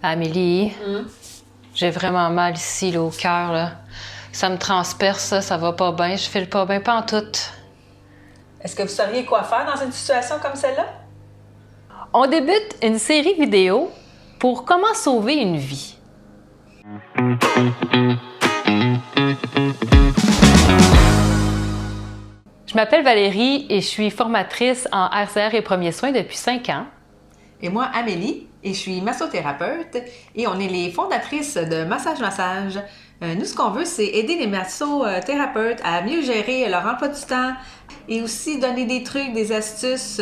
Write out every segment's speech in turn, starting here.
Amélie, j'ai vraiment mal ici, là, au cœur, là. Ça me transperce, ça va pas bien, je file pas bien, pas en tout. Est-ce que vous sauriez quoi faire dans une situation comme celle-là? On débute une série vidéo pour comment sauver une vie. Je m'appelle Valérie et je suis formatrice en RCR et premiers soins depuis 5 ans. Et moi, Amélie, et je suis massothérapeute et on est les fondatrices de Massage Massage. Nous, ce qu'on veut, c'est aider les massothérapeutes à mieux gérer leur emploi du temps et aussi donner des trucs, des astuces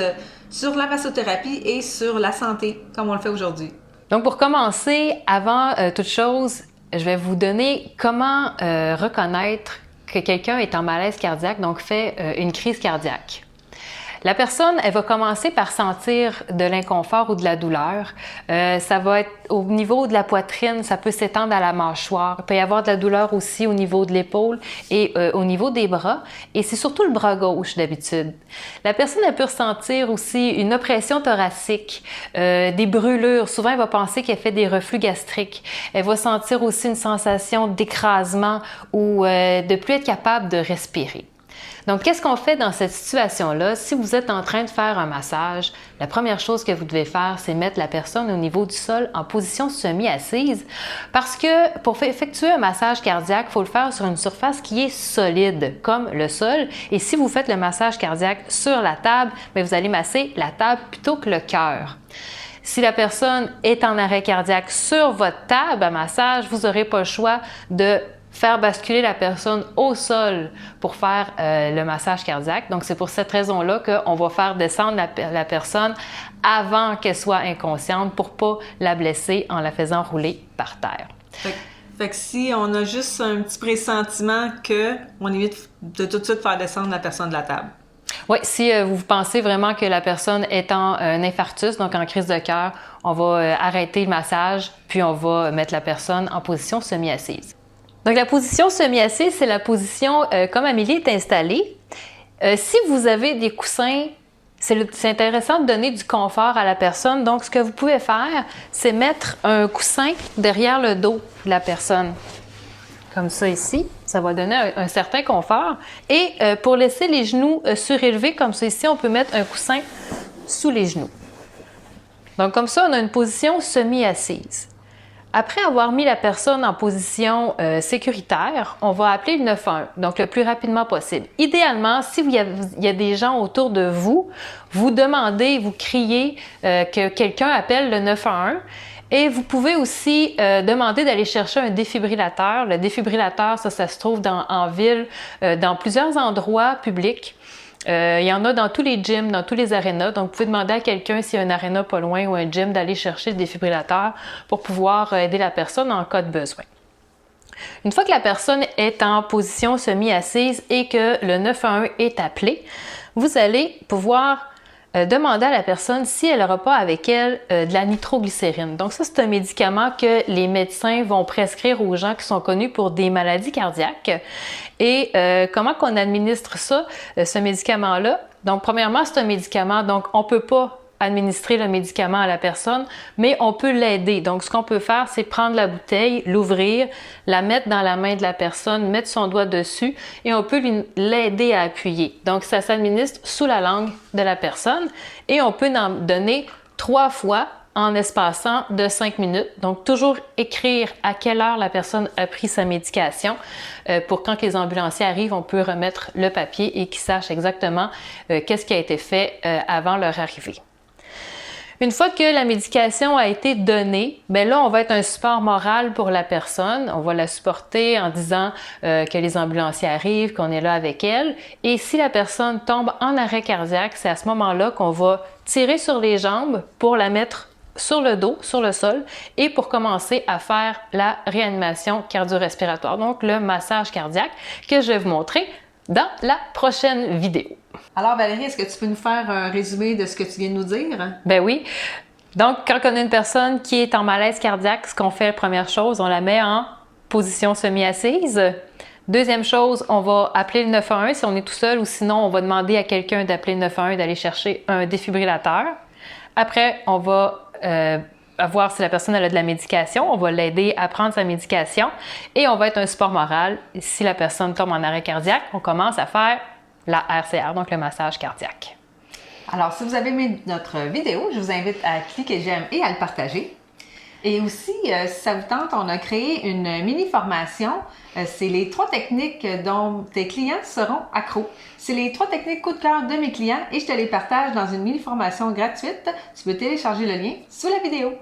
sur la massothérapie et sur la santé, comme on le fait aujourd'hui. Donc, pour commencer, avant toute chose, je vais vous donner comment reconnaître que quelqu'un est en malaise cardiaque, donc fait une crise cardiaque. La personne, elle va commencer par sentir de l'inconfort ou de la douleur. Ça va être au niveau de la poitrine, ça peut s'étendre à la mâchoire. Il peut y avoir de la douleur aussi au niveau de l'épaule et au niveau des bras. Et c'est surtout le bras gauche d'habitude. La personne, elle peut ressentir aussi une oppression thoracique, des brûlures. Souvent, elle va penser qu'elle fait des reflux gastriques. Elle va sentir aussi une sensation d'écrasement ou de plus être capable de respirer. Donc, qu'est-ce qu'on fait dans cette situation-là? Si vous êtes en train de faire un massage, la première chose que vous devez faire, c'est mettre la personne au niveau du sol en position semi-assise parce que pour effectuer un massage cardiaque, il faut le faire sur une surface qui est solide, comme le sol. Et si vous faites le massage cardiaque sur la table, bien, vous allez masser la table plutôt que le cœur. Si la personne est en arrêt cardiaque sur votre table à massage, vous n'aurez pas le choix de faire basculer la personne au sol pour faire le massage cardiaque. Donc, c'est pour cette raison-là qu'on va faire descendre la personne avant qu'elle soit inconsciente pour ne pas la blesser en la faisant rouler par terre. Fait que si on a juste un petit pressentiment qu'on évite de tout de suite faire descendre la personne de la table. Oui, si vous pensez vraiment que la personne est en infarctus, donc en crise de cœur, on va arrêter le massage, puis on va mettre la personne en position semi-assise. Donc, la position semi-assise, c'est la position comme Amélie est installée. Si vous avez des coussins, c'est intéressant de donner du confort à la personne. Donc, ce que vous pouvez faire, c'est mettre un coussin derrière le dos de la personne. Comme ça ici, ça va donner un certain confort. Et pour laisser les genoux surélevés, comme ça ici, on peut mettre un coussin sous les genoux. Donc, comme ça, on a une position semi-assise. Après avoir mis la personne en position sécuritaire, on va appeler le 911, donc le plus rapidement possible. Idéalement, si il y a des gens autour de vous, vous demandez, vous criez que quelqu'un appelle le 911 et vous pouvez aussi demander d'aller chercher un défibrillateur. Le défibrillateur, ça se trouve en ville, dans plusieurs endroits publics. Il y en a dans tous les gyms, dans tous les arénas. Donc, vous pouvez demander à quelqu'un s'il y a un aréna pas loin ou un gym d'aller chercher le défibrillateur pour pouvoir aider la personne en cas de besoin. Une fois que la personne est en position semi-assise et que le 911 est appelé, vous allez pouvoir demander à la personne si elle n'aura pas avec elle de la nitroglycérine. Donc ça, c'est un médicament que les médecins vont prescrire aux gens qui sont connus pour des maladies cardiaques. Et comment qu'on administre ça, ce médicament-là? Donc premièrement, c'est un médicament, donc on ne peut pas administrer le médicament à la personne, mais on peut l'aider. Donc, ce qu'on peut faire, c'est prendre la bouteille, l'ouvrir, la mettre dans la main de la personne, mettre son doigt dessus et on peut l'aider à appuyer. Donc, ça s'administre sous la langue de la personne et on peut en donner 3 fois en espaçant de 5 minutes. Donc, toujours écrire à quelle heure la personne a pris sa médication pour quand les ambulanciers arrivent, on peut remettre le papier et qu'ils sachent exactement qu'est-ce qui a été fait avant leur arrivée. Une fois que la médication a été donnée, bien là, on va être un support moral pour la personne. On va la supporter en disant que les ambulanciers arrivent, qu'on est là avec elle. Et si la personne tombe en arrêt cardiaque, c'est à ce moment-là qu'on va tirer sur les jambes pour la mettre sur le dos, sur le sol, et pour commencer à faire la réanimation cardio-respiratoire, donc le massage cardiaque que je vais vous montrer dans la prochaine vidéo. Alors Valérie, est-ce que tu peux nous faire un résumé de ce que tu viens de nous dire? Ben oui. Donc, quand on a une personne qui est en malaise cardiaque, ce qu'on fait, première chose, on la met en position semi-assise. Deuxième chose, on va appeler le 911 si on est tout seul ou sinon, on va demander à quelqu'un d'appeler le 911 d'aller chercher un défibrillateur. Après, on va voir si la personne elle a de la médication, on va l'aider à prendre sa médication et on va être un support moral. Si la personne tombe en arrêt cardiaque, on commence à faire la RCR, donc le massage cardiaque. Alors, si vous avez aimé notre vidéo, je vous invite à cliquer j'aime et à le partager. Et aussi, si ça vous tente, on a créé une mini-formation. C'est les 3 techniques dont tes clients seront accros. C'est les 3 techniques coup de cœur de mes clients et je te les partage dans une mini-formation gratuite. Tu peux télécharger le lien sous la vidéo.